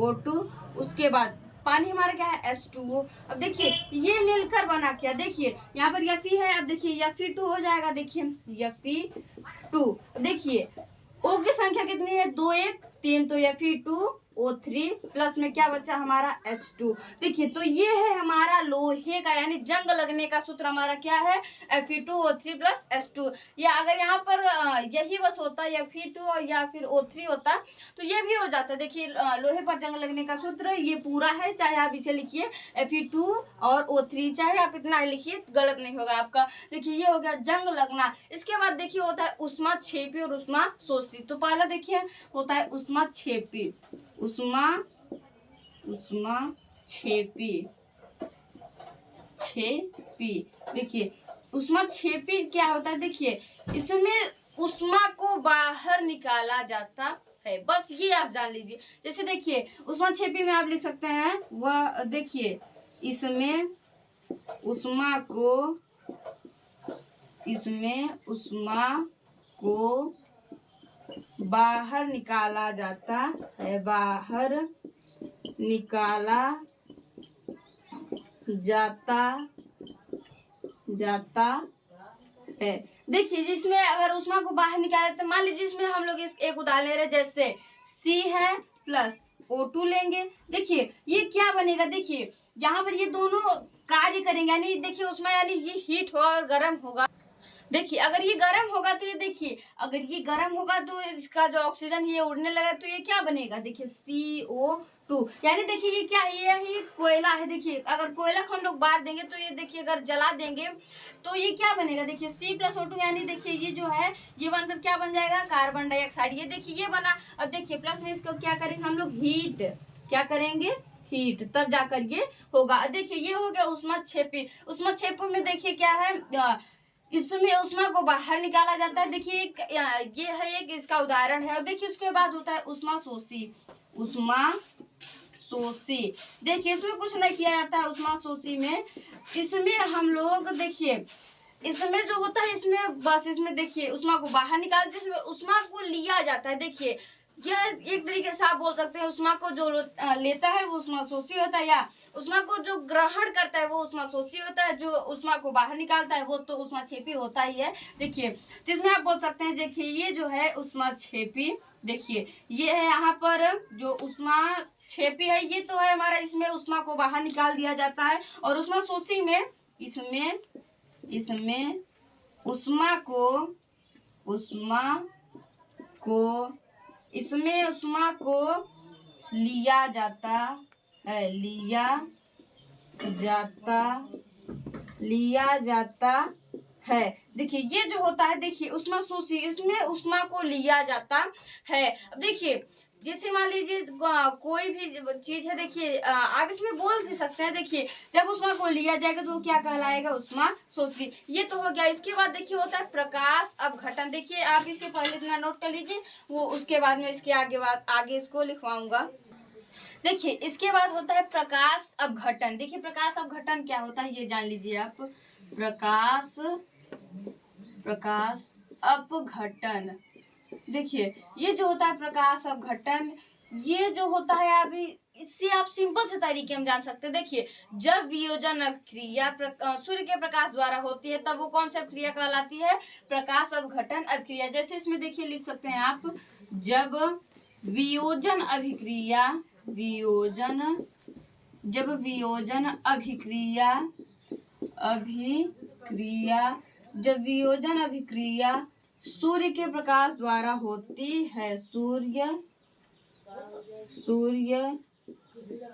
O2। उसके बाद पानी हमारा क्या है, H2O। अब देखिए ये मिलकर बना क्या, देखिए यहाँ पर Fe है। अब देखिए Fe2 हो जाएगा, देखिए Fe2। देखिए O की संख्या कितनी है, 2 1 3, तो Fe2O3 प्लस में क्या बचा हमारा H2। देखिए तो ये है हमारा लोहे का यानी जंग लगने का सूत्र हमारा क्या है, Fe2O3 प्लस H2। या अगर यहाँ पर यही बस होता या Fe2 या फिर O3 होता तो ये भी हो जाता। देखिए लोहे पर जंग लगने का सूत्र ये पूरा है, चाहे आप इसे लिखिए Fe2 और O3, चाहे आप इतना लिखिए गलत नहीं होगा आपका। देखिए ये हो गया जंग लगना। इसके बाद देखिए होता है उष्मा क्षेपी और उष्मा शोषी। तो पहला देखिए होता है उष्मा क्षेपी, उष्मा क्षेपी, देखिए उष्मा क्षेपी क्या होता है, देखिए इसमें उष्मा को बाहर निकाला जाता है, बस ये आप जान लीजिए। जैसे देखिए उष्मा क्षेपी में आप लिख सकते हैं वह, देखिए इसमें उष्मा को बाहर निकाला जाता है, बाहर निकाला जाता है। देखिए जिसमें अगर उष्मा को बाहर निकाले तो मान लीजिए इसमें हम लोग एक उदाहरण ले रहे हैं, जैसे C है प्लस O2 लेंगे। देखिए ये क्या बनेगा, देखिए यहाँ पर ये दोनों कार्य करेंगे, यानी देखिए उष्मा यानी ये हीट होगा और गर्म होगा। देखिए अगर ये गर्म होगा तो ये, देखिए अगर ये गर्म होगा तो इसका जो ऑक्सीजन ये उड़ने लगा तो ये क्या बनेगा, देखिए CO2। यानी देखिए ये क्या है, ये ही कोयला है। देखिए अगर कोयला को हम लोग बार देंगे तो ये देखिए अगर जला देंगे तो ये क्या बनेगा, देखिए C+O2, यानी देखिए ये जो है ये बनकर क्या बन जाएगा, कार्बन डाइऑक्साइड। ये देखिए ये बना। अब देखिए प्लस में इसको क्या करेंगे हम लोग, हीट, क्या करेंगे, हीट, तब जाकर ये होगा। देखिए ये हो गया उष्मा क्षेपी। उष्मा क्षेपी में देखिए क्या है, इसमें उष्मा को बाहर निकाला जाता है। देखिए ये है एक इसका उदाहरण है। और देखिए उसके बाद होता है उष्मा शोषी, उष्मा शोषी। देखिए इसमें कुछ नहीं किया जाता है उष्मा शोषी में। इसमें हम लोग देखिए इसमें जो होता है इसमें बस इसमें देखिए उष्मा को बाहर निकालते, इसमें उष्मा को लिया जाता है। देखिए यह एक तरीके से आप बोल सकते हैं उष्मा को जो लेता है वो उष्मा शोषी होता है, या उष्मा को जो ग्रहण करता है वो उष्मा शोषी होता है, जो उष्मा को बाहर निकालता है वो तो उष्मा क्षेपी होता ही है। देखिए जिसमें आप बोल सकते हैं, देखिए ये जो है उष्मा क्षेपी, देखिए ये है यहाँ पर जो उष्मा क्षेपी है ये तो है हमारा, इसमें उष्मा को बाहर निकाल दिया जाता है। और उष्मा शोषी में इसमें उष्मा को लिया जाता है। देखिए ये जो होता है, देखिए उष्मा शोषी, इसमें उष्मा को लिया जाता है। अब देखिए जैसे मान लीजिए कोई भी चीज है, देखिए आप इसमें बोल भी सकते हैं। देखिए जब उष्मा को लिया जाएगा तो वो क्या कहलाएगा, उष्मा शोषी। ये तो हो गया। इसके बाद देखिए होता है प्रकाश अपघटन। देखिए आप इसे पहले इतना नोट कर लीजिए, वो उसके बाद में इसके आगे इसको लिखवाऊंगा। देखिए इसके बाद होता है प्रकाश अपघटन। देखिए प्रकाश अपघटन क्या होता है ये जान लीजिए आप। प्रकाश अपघटन, देखिए ये जो होता है प्रकाश अपघटन, ये जो होता है अभी इससे आप सिंपल से तरीके में जान सकते हैं। देखिए जब वियोजन अभिक्रिया सूर्य के प्रकाश द्वारा होती है तब वो कौन सी अभिक्रिया कहलाती है, प्रकाश अपघटन अभिक्रिया। जैसे इसमें देखिए लिख सकते हैं आप, जब वियोजन अभिक्रिया जब वियोजन अभिक्रिया सूर्य के प्रकाश द्वारा होती है, सूर्य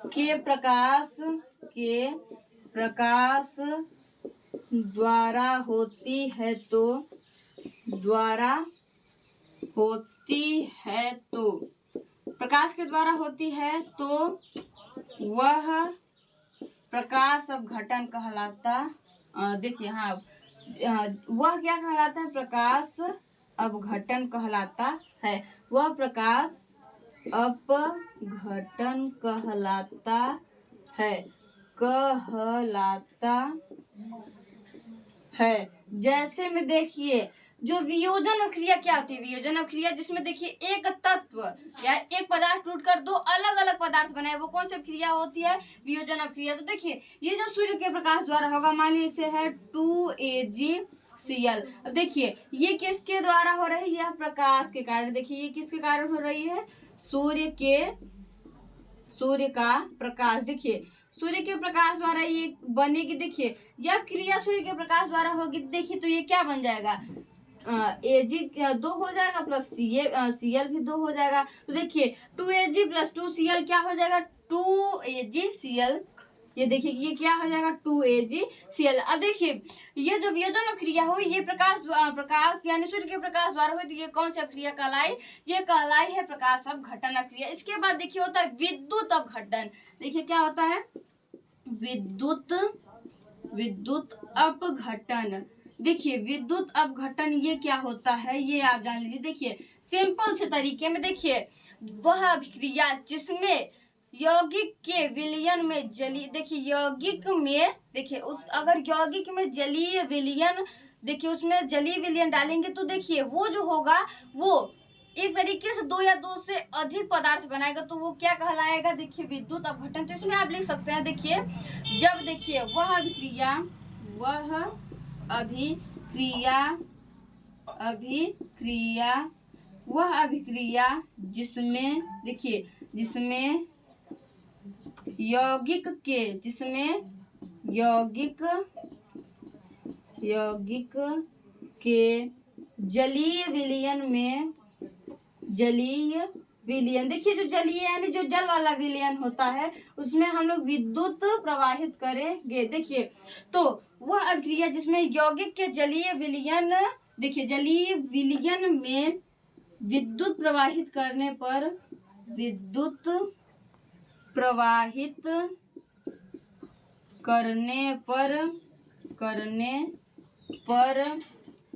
के प्रकाश द्वारा होती है तो प्रकाश के द्वारा होती है तो वह प्रकाश अपघटन कहलाता। देखिए हाँ, वह क्या कहलाता है, प्रकाश अपघटन कहलाता है। वह प्रकाश अपघटन कहलाता है। जैसे में देखिए जो वियोजन अभिक्रिया क्या होती है, वियोजन अभिक्रिया जिसमें देखिए एक तत्व या एक पदार्थ टूटकर दो अलग अलग पदार्थ बनाए, वो कौन सी अभिक्रिया होती है, वियोजन अभिक्रिया। तो देखिए ये जब सूर्य के प्रकाश द्वारा होगा, मान लीजिए है 2AgCl। अब देखिए ये किसके द्वारा हो रही है, यह प्रकाश के कारण। देखिए ये किसके कारण हो रही है, सूर्य का प्रकाश। देखिए सूर्य के प्रकाश द्वारा ये बनेगी। देखिए जब क्रिया सूर्य के प्रकाश द्वारा होगी, देखिए तो ये क्या बन जाएगा, Ag 2 हो जाएगा प्लस Cl भी 2 हो जाएगा। तो देखिए 2Ag प्लस 2Cl क्या हो जाएगा, 2AgCl। ये देखिए ये क्या हो जाएगा, 2AgCl। अब देखिए ये जो वियोजन क्रिया हुई, ये प्रकाश यानी सूर्य के प्रकाश द्वारा हुई, तो ये कौन सी क्रिया कहलाई, ये कहलाई है प्रकाश अपघटन क्रिया। इसके बाद देखिए होता है विद्युत अपघटन। देखिए क्या होता है, विद्युत अपघटन। देखिए विद्युत अपघटन ये क्या होता है, ये आप जान लीजिए। देखिए सिंपल से तरीके में, देखिए वह अभिक्रिया जिसमें यौगिक के विलयन में देखिए यौगिक में, देखिए अगर यौगिक में जलीय विलयन, देखिए उसमें जलीय विलयन डालेंगे तो देखिए वो जो होगा वो एक तरीके से 2 या 2 से अधिक पदार्थ बनाएगा, तो वो क्या कहलाएगा, देखिए विद्युत अपघटन। तो इसमें आप लिख सकते हैं, देखिए जब देखिए वह अभिक्रिया जिसमें यौगिक के जलीय विलयन, देखिए जो जलीय यानी जो जल वाला विलयन होता है, उसमें हम लोग विद्युत प्रवाहित करेंगे। देखिए तो वह अभिक्रिया जिसमें यौगिक के जलीय विलयन, देखिए जलीय विलयन में विद्युत प्रवाहित करने पर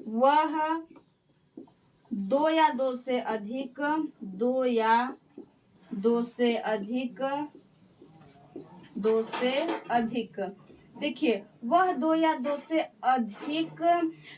वह 2 या 2 से अधिक, देखिए वह 2 या 2 से अधिक,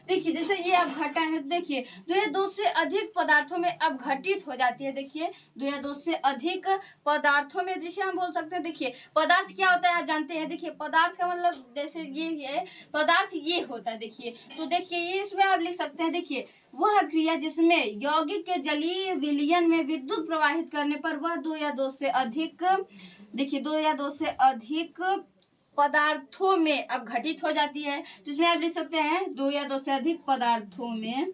देखिए जैसे ये अपघटन है, देखिए 2 या 2 से अधिक पदार्थों में अपघटित हो जाती है। देखिए 2 या 2 से अधिक पदार्थों में, जिसे हम बोल सकते हैं, देखिए पदार्थ क्या होता है आप जानते हैं। देखिए पदार्थ का मतलब जैसे ये है, पदार्थ ये होता है। देखिए तो देखिए ये इसमें आप लिख सकते हैं, देखिए वह क्रिया जिसमें यौगिक के जलीय विलयन में विद्युत प्रवाहित करने पर वह 2 या 2 से अधिक, देखिए 2 या 2 से अधिक पदार्थों में अपघटित हो जाती है। तो इसमें आप लिख सकते हैं 2 या 2 से अधिक पदार्थों में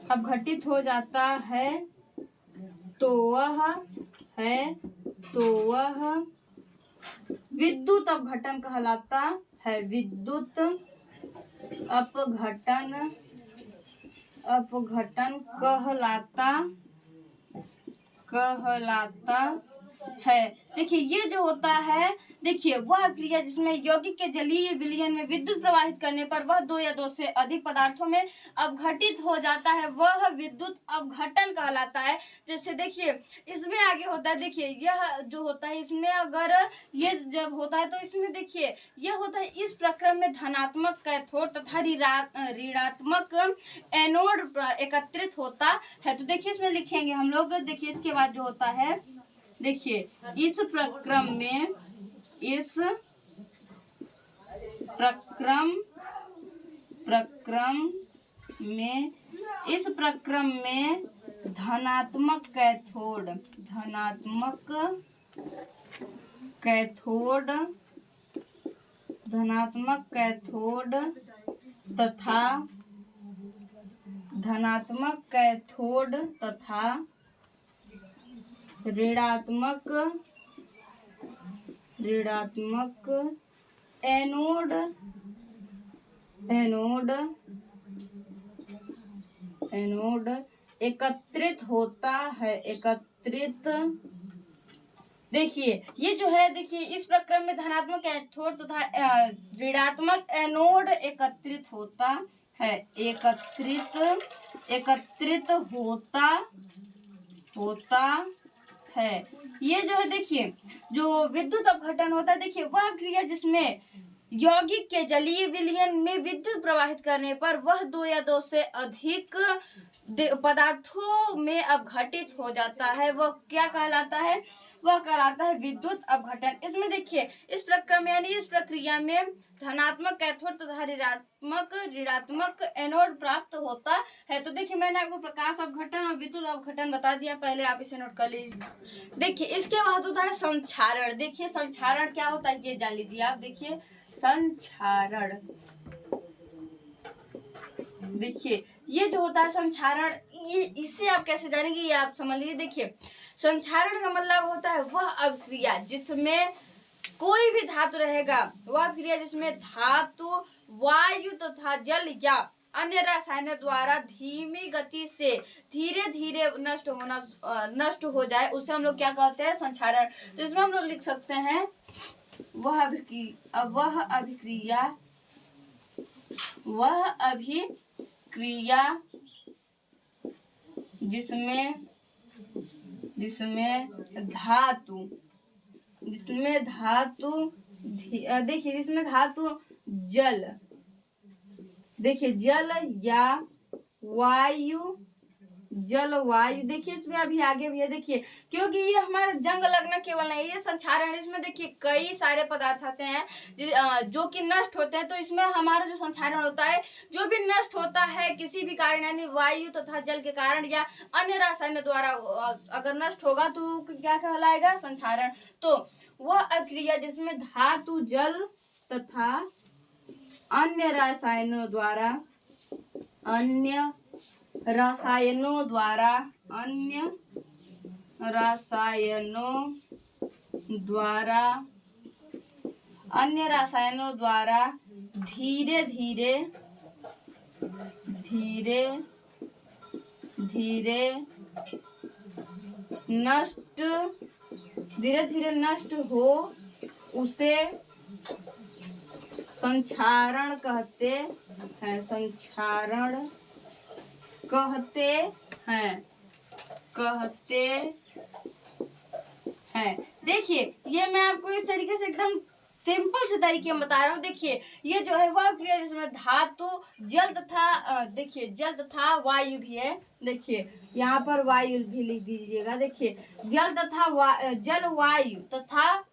अपघटित हो जाता है तो वह है तो वह विद्युत अपघटन कहलाता है। विद्युत अपघटन कहलाता है। देखिए ये जो होता है, देखिए वह क्रिया जिसमें यौगिक के जलीय विलयन में विद्युत प्रवाहित करने पर वह दो या दो से अधिक पदार्थों में अपघटित हो जाता है, वह विद्युत अपघटन कहलाता है। जैसे देखिए इसमें आगे होता है, देखिए यह जो होता है इसमें अगर ये जब होता है तो इसमें देखिए यह होता है, इस प्रक्रम में धनात्मक कैथोड तथा ऋणात्मक एनोड एकत्रित होता है। तो देखिए इसमें लिखेंगे हम लोग, देखिए इसके बाद जो होता है, देखिए इस प्रक्रम में धनात्मक कैथोड तथा ऋणात्मक एनोड एकत्रित होता है। देखिए ये जो है, देखिए इस प्रक्रम में धनात्मक कैथोड तथा ऋणात्मक एनोड एकत्रित होता है। ये जो है, देखिए जो विद्युत अपघटन होता है, देखिए वह क्रिया जिसमें यौगिक के जलीय विलयन में विद्युत प्रवाहित करने पर वह दो या दो से अधिक पदार्थों में अपघटित हो जाता है, वह क्या कहलाता है? वह कहलाता है विद्युत अपघटन। इसमें देखिए इस प्रक्रम यानी इस प्रक्रिया में धनात्मक कैथोड तथा ऋणात्मक एनोड प्राप्त होता है। तो देखिए मैंने आपको प्रकाश अपघटन और विद्युत अपघटन बता दिया, पहले आप इसे नोट कर लीजिए। देखिए इसके बाद होता है संक्षारण। देखिए संक्षारण क्या होता है ये जान लीजिए आप। देखिए संक्षारण, देखिए ये जो होता है संक्षारण, ये इसे आप कैसे जानेंगे ये आप समझ लीजिए। देखिए संक्षारण का मतलब होता है वह अभिक्रिया जिसमें कोई भी धातु रहेगा, वह अभिक्रिया जिसमें धातु वायु तथा जल या अन्य रसायनों द्वारा धीमी गति से धीरे धीरे नष्ट हो जाए, उसे हम लोग क्या कहते हैं? संक्षारण। तो इसमें हम लोग लिख सकते हैं वह अभिक्रिया जिसमें धातु देखिए जिसमें धातु जल, देखिए जल या वायु, देखिए इसमें अभी आगे भी है। देखिए क्योंकि ये हमारा जंग लगना केवल नहीं, ये संक्षारण, इसमें देखिए कई सारे पदार्थ आते हैं जो कि नष्ट होते हैं। तो इसमें हमारा जो संक्षारण होता है, जो भी नष्ट होता है किसी भी कारण यानी वायु तथा जल के कारण या अन्य रसायनों द्वारा अगर नष्ट होगा तो क्या कहलाएगा? संक्षारण। तो वह अभिक्रिया जिसमें धातु जल तथा अन्य रसायनों द्वारा धीरे धीरे नष्ट हो उसे संक्षारण कहते हैं। देखिए ये मैं आपको इस तरीके से एकदम सिंपल से तरीके में बता रहा हूँ। देखिए ये जो है वह क्रिया जिसमें धातु जल तथा देखिए जल तथा वायु भी है। देखिए यहाँ पर वायु भी लिख दीजिएगा। देखिए जल वायु तथा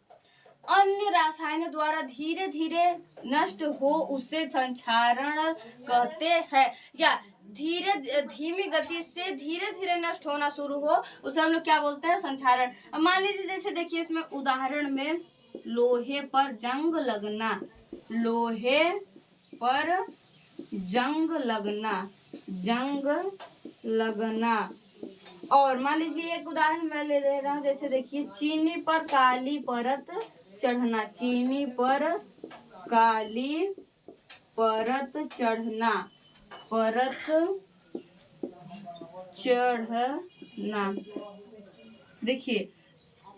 अन्य रसायनों द्वारा धीरे धीरे नष्ट हो उसे संक्षारण कहते हैं, या धीमी गति से धीरे धीरे नष्ट होना शुरू हो उसे हम लोग क्या बोलते हैं? संक्षारण। अब मान लीजिए जैसे देखिए इसमें उदाहरण में लोहे पर जंग लगना और मान लीजिए एक उदाहरण मैं ले रहा हूँ, जैसे देखिए चीनी पर काली परत चढ़ना, चीनी पर काली परत चढ़ना, परत चढ़ना। देखिए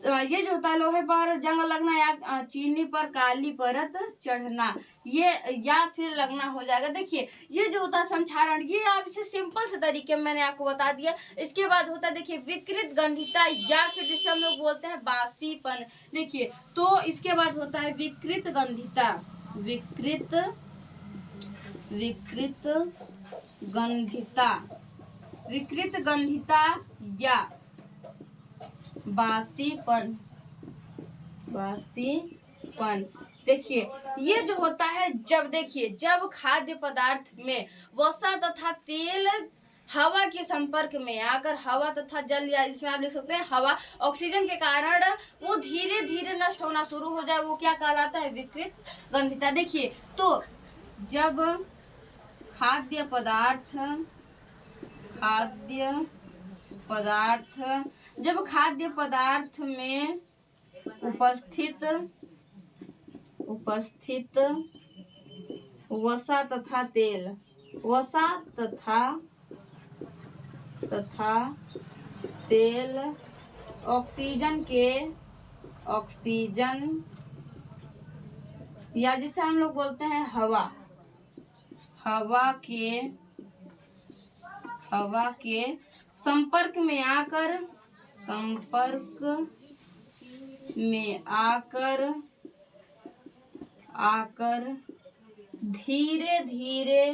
ये जो होता है लोहे पर जंग लगना या चीनी पर काली परत चढ़ना, ये या फिर लगना हो जाएगा। देखिए ये जो होता है संक्षारण, ये आप इसे सिंपल से तरीके में मैंने आपको बता दिया। इसके बाद होता है देखिए विकृत गंधिता या फिर जिसे हम लोग बोलते हैं बासीपन। देखिए तो इसके बाद होता है विकृत गंधिता, विकृत गंधिता, विकृत गंधिता या बासीपन, बासीपन। देखिए ये जो होता है जब खाद्य पदार्थ में वसा तथा तेल हवा के संपर्क में आकर, हवा तथा जल या इसमें आप लिख सकते हैं हवा ऑक्सीजन के कारण वो धीरे धीरे नष्ट होना शुरू हो जाए, वो क्या कहलाता है? विकृत गंधिता। देखिए तो जब खाद्य पदार्थ में उपस्थित वसा तथा तेल ऑक्सीजन या जिसे हम लोग बोलते हैं हवा के संपर्क में आकर धीरे धीरे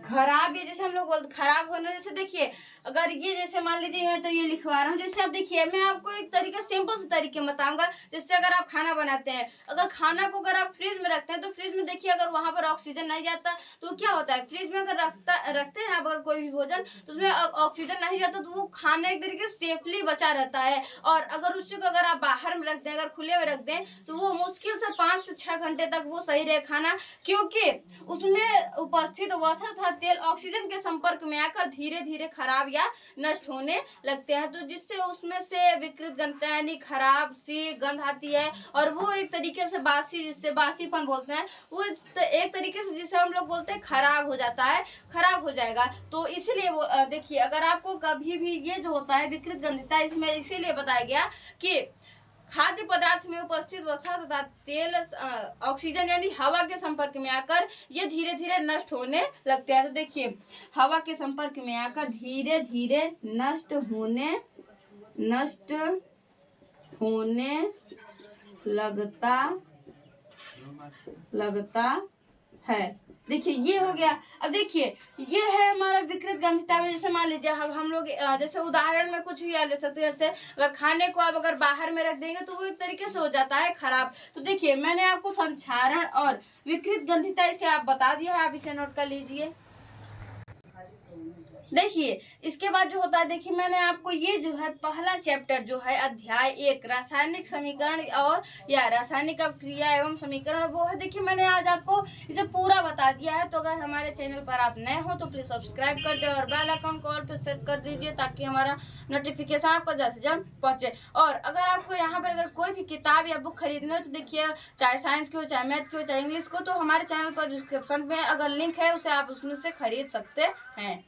खराब, ये जैसे हम लोग बोलते खराब होना। जैसे देखिए अगर ये जैसे मान लीजिए मैं तो ये लिखवा रहा हूँ, जैसे आप देखिए मैं आपको एक तरीके सिंपल से तरीके बताऊंगा। जैसे अगर आप खाना बनाते हैं, अगर खाना को अगर आप फ्रिज में रखते हैं तो फ्रिज में देखिए अगर वहां पर ऑक्सीजन नहीं जाता तो क्या होता है? फ्रिज में अगर रखते हैं अगर कोई भी भोजन तो उसमें ऑक्सीजन नहीं जाता तो वो खाना एक तरीके से सेफली बचा रहता है। और अगर उसको अगर आप बाहर में रख दें, अगर खुले में रख दें तो वो मुश्किल से 5 से 6 घंटे तक वो सही रहे खाना, क्योंकि उसमें उपस्थित वसा तथा तेल ऑक्सीजन के संपर्क में आकर धीरे धीरे खराब या नष्ट होने लगते हैं, तो जिससे उसमें से विकृत गंध यानी खराब सी गंध आती है। और वो एक तरीके से बासी, जिससे बासीपन बोलते हैं, वो एक तरीके से जिसे हम लोग बोलते हैं खराब हो जाता है, खराब हो जाएगा। तो इसीलिए वो देखिए अगर आपको कभी भी ये जो होता है विकृत गंधिता, इसमें इसीलिए बताया गया कि खाद्य पदार्थ में उपस्थित वसा तथा तेल ऑक्सीजन यानी हवा के संपर्क में आकर ये धीरे धीरे नष्ट होने लगते हैं। तो देखिए हवा के संपर्क में आकर धीरे धीरे नष्ट होने लगता है। देखिए ये हो गया। अब देखिए ये है हमारा विकृत गंधिता में। जैसे मान लीजिए हम लोग जैसे उदाहरण में कुछ भी ले सकते हैं, जैसे अगर खाने को आप अगर बाहर में रख देंगे तो वो एक तरीके से हो जाता है खराब। तो देखिए मैंने आपको संक्षारण और विकृत गंधिता इसे आप बता दिया है, आप इसे नोट कर लीजिए। देखिए इसके बाद जो होता है, देखिए मैंने आपको ये जो है पहला चैप्टर जो है अध्याय 1 रासायनिक समीकरण और या रासायनिक अभिक्रिया एवं समीकरण, वो है देखिए मैंने आज आपको इसे पूरा बता दिया है। तो अगर हमारे चैनल पर आप नए हो तो प्लीज सब्सक्राइब कर दे और बेल आइकन को ऑल पे सेट कर दीजिए ताकि हमारा नोटिफिकेशन आपको जल्द से जल्द पहुंचे। और अगर आपको यहाँ पर अगर कोई भी किताब या बुक खरीदनी हो तो देखिए चाहे साइंस की हो, चाहे मैथ की हो, चाहे इंग्लिश को, तो हमारे चैनल पर डिस्क्रिप्शन में अगर लिंक है उसे आप उसमें से खरीद सकते हैं।